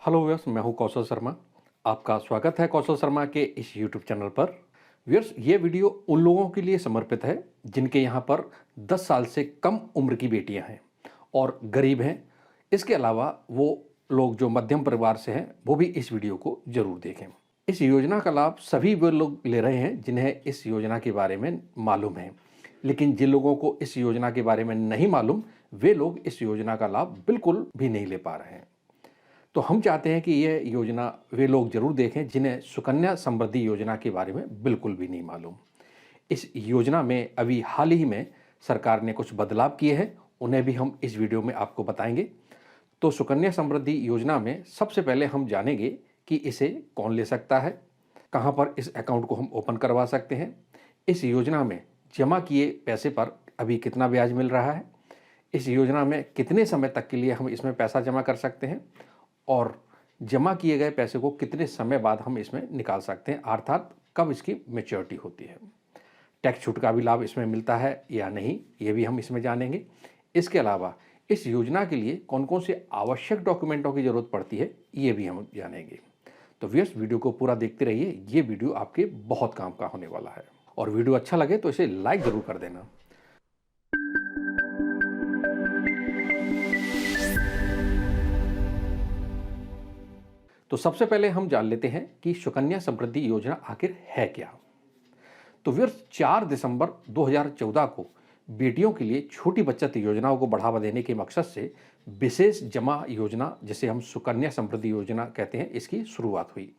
Hello viewers, मैं हूं कौशल शर्मा। आपका स्वागत है कौशल शर्मा के इस यूट्यूब चैनल पर। व्यूअर्स, ये वीडियो उन लोगों के लिए समर्पित है जिनके यहाँ पर 10 साल से कम उम्र की बेटियां हैं और गरीब हैं। इसके अलावा वो लोग जो मध्यम परिवार से हैं वो भी इस वीडियो को जरूर देखें। इस योजना का लाभ सभी वो लोग ले रहे हैं जिन्हें इस योजना के बारे में मालूम है, लेकिन जिन लोगों को इस योजना के बारे में नहीं मालूम वे लोग इस योजना का लाभ बिल्कुल भी नहीं ले पा रहे हैं। तो हम चाहते हैं कि ये योजना वे लोग ज़रूर देखें जिन्हें सुकन्या समृद्धि योजना के बारे में बिल्कुल भी नहीं मालूम। इस योजना में अभी हाल ही में सरकार ने कुछ बदलाव किए हैं, उन्हें भी हम इस वीडियो में आपको बताएंगे। तो सुकन्या समृद्धि योजना में सबसे पहले हम जानेंगे कि इसे कौन ले सकता है, कहाँ पर इस अकाउंट को हम ओपन करवा सकते हैं, इस योजना में जमा किए पैसे पर अभी कितना ब्याज मिल रहा है, इस योजना में कितने समय तक के लिए हम इसमें पैसा जमा कर सकते हैं और जमा किए गए पैसे को कितने समय बाद हम इसमें निकाल सकते हैं, अर्थात कब इसकी मैच्योरिटी होती है। टैक्स छूट का भी लाभ इसमें मिलता है या नहीं, ये भी हम इसमें जानेंगे। इसके अलावा इस योजना के लिए कौन कौन से आवश्यक डॉक्यूमेंटों की ज़रूरत पड़ती है, ये भी हम जानेंगे। तो व्यूअर्स, वीडियो को पूरा देखते रहिए, ये वीडियो आपके बहुत काम का होने वाला है। और वीडियो अच्छा लगे तो इसे लाइक ज़रूर कर देना। तो सबसे पहले हम जान लेते हैं कि सुकन्या समृद्धि योजना आखिर है क्या। तो व्यूअर्स, 4 दिसंबर 2014 को बेटियों के लिए छोटी बचत योजनाओं को बढ़ावा देने के मकसद से विशेष जमा योजना, जिसे हम सुकन्या समृद्धि योजना कहते हैं, इसकी शुरुआत हुई।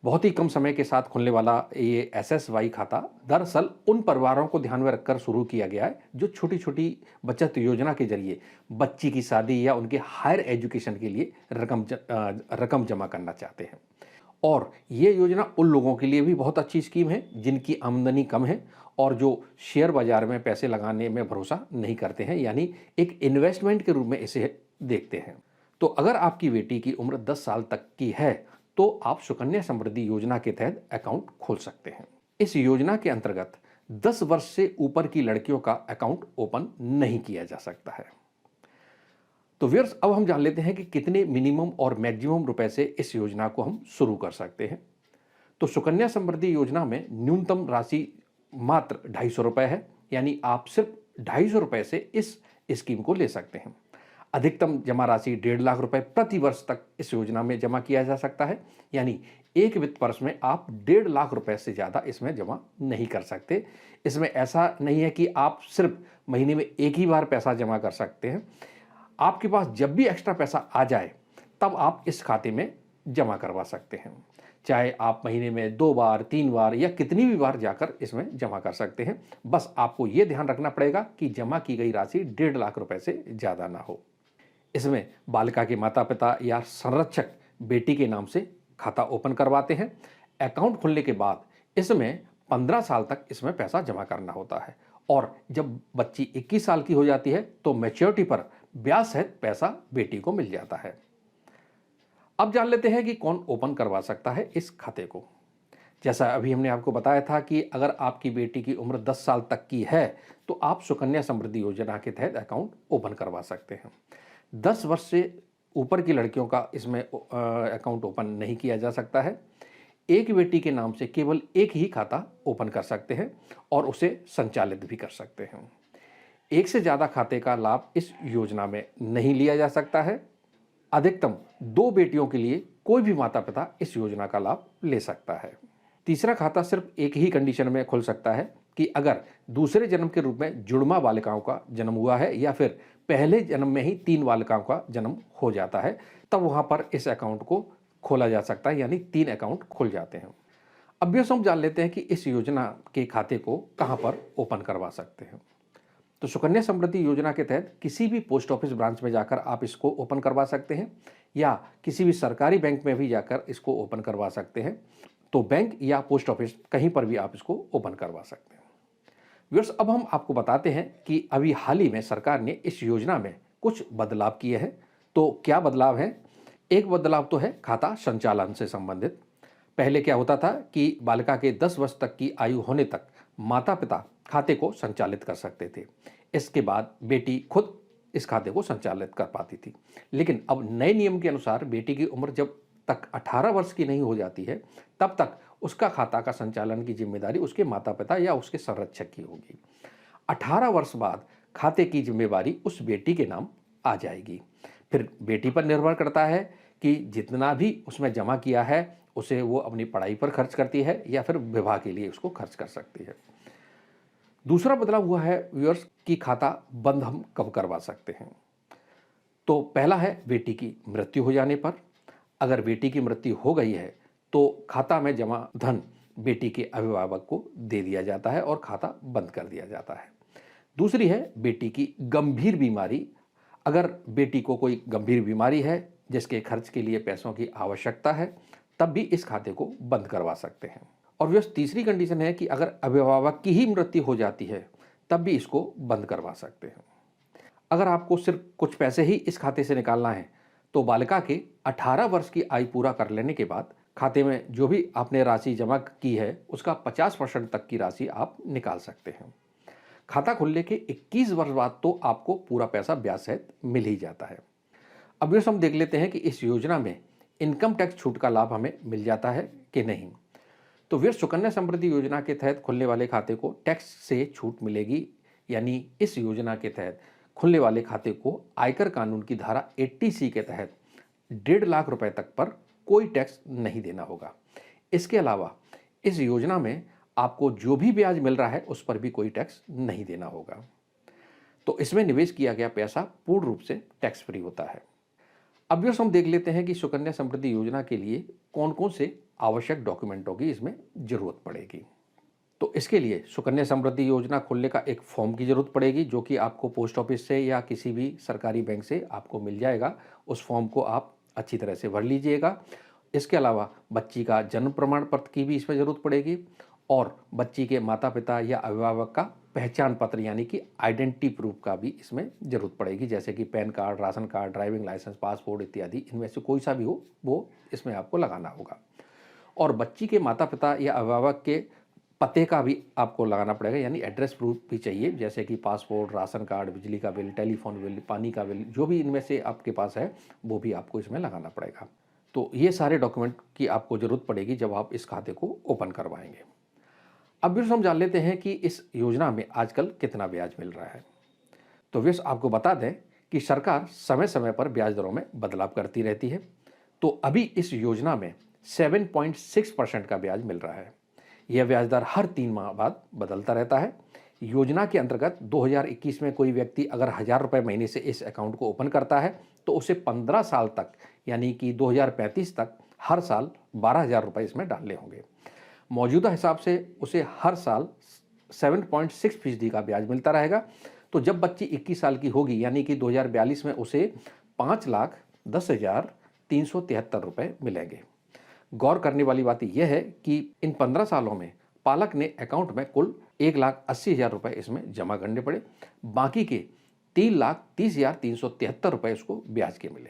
बहुत ही कम समय के साथ खुलने वाला ये एसएसवाई खाता दरअसल उन परिवारों को ध्यान में रखकर शुरू किया गया है जो छोटी छोटी बचत योजना के जरिए बच्ची की शादी या उनके हायर एजुकेशन के लिए रकम जमा करना चाहते हैं। और ये योजना उन लोगों के लिए भी बहुत अच्छी स्कीम है जिनकी आमदनी कम है और जो शेयर बाजार में पैसे लगाने में भरोसा नहीं करते हैं, यानी एक इन्वेस्टमेंट के रूप में इसे देखते हैं। तो अगर आपकी बेटी की उम्र 10 साल तक की है तो आप सुकन्या समृद्धि योजना के तहत अकाउंट खोल सकते हैं। इस योजना के अंतर्गत 10 वर्ष से ऊपर की लड़कियों का अकाउंट ओपन नहीं किया जा सकता है। तो व्यूअर्स, अब हम जान लेते हैं कि कितने मिनिमम और मैक्सिमम रुपए से इस योजना को हम शुरू कर सकते हैं। तो सुकन्या समृद्धि योजना में न्यूनतम राशि मात्र 250 रुपए है, यानी आप सिर्फ 250 रुपए से इस स्कीम को ले सकते हैं। अधिकतम जमा राशि 1.5 लाख रुपए प्रति वर्ष तक इस योजना में जमा किया जा सकता है, यानी एक वित्त वर्ष में आप 1.5 लाख रुपए से ज़्यादा इसमें जमा नहीं कर सकते। इसमें ऐसा नहीं है कि आप सिर्फ महीने में एक ही बार पैसा जमा कर सकते हैं। आपके पास जब भी एक्स्ट्रा पैसा आ जाए तब आप इस खाते में जमा करवा सकते हैं, चाहे आप महीने में 2 बार 3 बार या कितनी भी बार जाकर इसमें जमा कर सकते हैं। बस आपको ये ध्यान रखना पड़ेगा कि जमा की गई राशि 1.5 लाख रुपए से ज़्यादा ना हो। इसमें बालिका के माता पिता या संरक्षक बेटी के नाम से खाता ओपन करवाते हैं। अकाउंट खुलने के बाद इसमें 15 साल तक इसमें पैसा जमा करना होता है और जब बच्ची 21 साल की हो जाती है तो मैच्योरिटी पर ब्याज सहित पैसा बेटी को मिल जाता है। अब जान लेते हैं कि कौन ओपन करवा सकता है इस खाते को। जैसा अभी हमने आपको बताया था कि अगर आपकी बेटी की उम्र 10 साल तक की है तो आप सुकन्या समृद्धि योजना के तहत अकाउंट ओपन करवा सकते हैं। 10 वर्ष से ऊपर की लड़कियों का इसमें अकाउंट ओपन नहीं किया जा सकता है। एक बेटी के नाम से केवल एक ही खाता ओपन कर सकते हैं और उसे संचालित भी कर सकते हैं। एक से ज़्यादा खाते का लाभ इस योजना में नहीं लिया जा सकता है। अधिकतम 2 बेटियों के लिए कोई भी माता पिता इस योजना का लाभ ले सकता है। तीसरा खाता सिर्फ एक ही कंडीशन में खुल सकता है कि अगर दूसरे जन्म के रूप में जुड़वा बालिकाओं का जन्म हुआ है या फिर पहले जन्म में ही 3 बालिकाओं का जन्म हो जाता है, तब वहां पर इस अकाउंट को खोला जा सकता है, यानी 3 अकाउंट खुल जाते हैं। अब ये हम जान लेते हैं कि इस योजना के खाते को कहां पर ओपन करवा सकते हैं। तो सुकन्या समृद्धि योजना के तहत किसी भी पोस्ट ऑफिस ब्रांच में जाकर आप इसको ओपन करवा सकते हैं या किसी भी सरकारी बैंक में भी जाकर इसको ओपन करवा सकते हैं। तो बैंक या पोस्ट ऑफिस कहीं पर भी आप इसको ओपन करवा सकते हैं। व्यूअर्स, अब हम आपको बताते हैं कि अभी हाल ही में सरकार ने इस योजना में कुछ बदलाव किए हैं। तो क्या बदलाव है? एक बदलाव तो है खाता संचालन से संबंधित। पहले क्या होता था कि बालिका के 10 वर्ष तक की आयु होने तक माता पिता खाते को संचालित कर सकते थे। इसके बाद बेटी खुद इस खाते को संचालित कर पाती थी। लेकिन अब नए नियम के अनुसार बेटी की उम्र जब तक 18 वर्ष की नहीं हो जाती है, तब तक उसका खाता का संचालन की जिम्मेदारी उसके माता पिता या उसके संरक्षक की होगी। 18 वर्ष बाद खाते की जिम्मेदारी उस बेटी के नाम आ जाएगी। फिर बेटी पर निर्भर करता है कि जितना भी उसमें जमा किया है उसे वो अपनी पढ़ाई पर खर्च करती है या फिर विवाह के लिए उसको खर्च कर सकती है। दूसरा बदलाव हुआ है व्यूअर्स की खाता बंद हम कब करवा सकते हैं। तो पहला है बेटी की मृत्यु हो जाने पर। अगर बेटी की मृत्यु हो गई है तो खाता में जमा धन बेटी के अभिभावक को दे दिया जाता है और खाता बंद कर दिया जाता है। दूसरी है बेटी की गंभीर बीमारी। अगर बेटी को कोई गंभीर बीमारी है जिसके खर्च के लिए पैसों की आवश्यकता है, तब भी इस खाते को बंद करवा सकते हैं। और व्यवस्थ तीसरी कंडीशन है कि अगर अभिभावक की ही मृत्यु हो जाती है, तब भी इसको बंद करवा सकते हैं। अगर आपको सिर्फ कुछ पैसे ही इस खाते से निकालना है, तो बालिका के 18 वर्ष की आयु पूरा कर लेने के बाद खाते में जो भी आपने राशि जमा की है उसका 50% तक की राशि आप निकाल सकते हैं। खाता खुलने के 21 वर्ष बाद तो आपको पूरा पैसा ब्याज सहित मिल ही जाता है। अब ये हम देख लेते हैं कि इस योजना में इनकम टैक्स छूट का लाभ हमें मिल जाता है कि नहीं। तो वीर सुकन्या समृद्धि योजना के तहत खुलने वाले खाते को टैक्स से छूट मिलेगी, यानी इस योजना के तहत खुलने वाले खाते को आयकर कानून की धारा 80C के तहत 1.5 लाख रुपए तक पर कोई टैक्स नहीं देना होगा। इसके अलावा इस योजना में आपको जो भी ब्याज मिल रहा है उस पर भी कोई टैक्स नहीं देना होगा। तो इसमें निवेश किया गया पैसा पूर्ण रूप से टैक्स फ्री होता है। अब हम देख लेते हैं कि सुकन्या समृद्धि योजना के लिए कौन कौन से आवश्यक डॉक्यूमेंटों की इसमें जरूरत पड़ेगी। तो इसके लिए सुकन्या समृद्धि योजना खोलने का एक फॉर्म की जरूरत पड़ेगी, जो कि आपको पोस्ट ऑफिस से या किसी भी सरकारी बैंक से आपको मिल जाएगा। उस फॉर्म को आप अच्छी तरह से भर लीजिएगा। इसके अलावा बच्ची का जन्म प्रमाण पत्र की भी इसमें जरूरत पड़ेगी और बच्ची के माता पिता या अभिभावक का पहचान पत्र यानी कि आइडेंटिटी प्रूफ का भी इसमें जरूरत पड़ेगी, जैसे कि PAN card, ration card, driving licence, passport इत्यादि। इनमें से कोई सा भी हो वो इसमें आपको लगाना होगा। और बच्ची के माता पिता या अभिभावक के पते का भी आपको लगाना पड़ेगा, यानी एड्रेस प्रूफ भी चाहिए, जैसे कि पासपोर्ट, राशन कार्ड, बिजली का बिल, टेलीफोन बिल, पानी का बिल, जो भी इनमें से आपके पास है वो भी आपको इसमें लगाना पड़ेगा। तो ये सारे डॉक्यूमेंट की आपको ज़रूरत पड़ेगी जब आप इस खाते को ओपन करवाएंगे। अब भी हम जान लेते हैं कि इस योजना में आजकल कितना ब्याज मिल रहा है। तो विश आपको बता दें कि सरकार समय समय पर ब्याज दरों में बदलाव करती रहती है। तो अभी इस योजना में 7.6% का ब्याज मिल रहा है। यह ब्याज दर हर 3 माह बाद बदलता रहता है। योजना के अंतर्गत 2021 में कोई व्यक्ति अगर 1000 रुपये महीने से इस अकाउंट को ओपन करता है तो उसे 15 साल तक यानी कि 2035 तक हर साल 12,000 रुपये इसमें डालने होंगे। मौजूदा हिसाब से उसे हर साल 7.6% का ब्याज मिलता रहेगा। तो जब बच्ची 21 साल की होगी यानी कि 2042 में उसे 5,10,373 रुपये मिलेंगे। गौर करने वाली बात यह है कि इन 15 सालों में पालक ने अकाउंट में कुल 1,80,000 रुपये इसमें जमा करने पड़े, बाकी के 3,30,373 रुपये उसको ब्याज के मिले।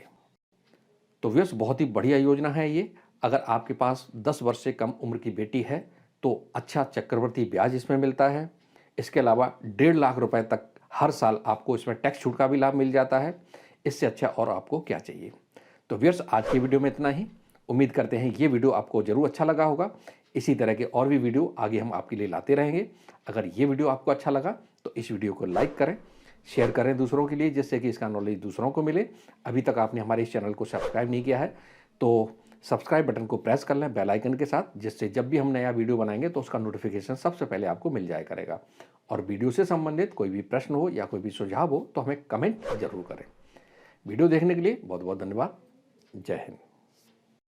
तो व्यस बहुत ही बढ़िया योजना है ये। अगर आपके पास 10 वर्ष से कम उम्र की बेटी है तो अच्छा चक्रवृद्धि ब्याज इसमें मिलता है। इसके अलावा 1.5 लाख रुपए तक हर साल आपको इसमें टैक्स छूट का भी लाभ मिल जाता है। इससे अच्छा और आपको क्या चाहिए। तो व्यर्स आज की वीडियो में इतना ही। उम्मीद करते हैं ये वीडियो आपको जरूर अच्छा लगा होगा। इसी तरह के और भी वीडियो आगे हम आपके लिए लाते रहेंगे। अगर ये वीडियो आपको अच्छा लगा तो इस वीडियो को लाइक करें, शेयर करें दूसरों के लिए, जिससे कि इसका नॉलेज दूसरों को मिले। अभी तक आपने हमारे इस चैनल को सब्सक्राइब नहीं किया है तो सब्सक्राइब बटन को प्रेस कर लें बेल आइकन के साथ, जिससे जब भी हम नया वीडियो बनाएंगे तो उसका नोटिफिकेशन सबसे पहले आपको मिल जाया करेगा। और वीडियो से संबंधित कोई भी प्रश्न हो या कोई भी सुझाव हो तो हमें कमेंट जरूर करें। वीडियो देखने के लिए बहुत बहुत धन्यवाद। जय हिंद।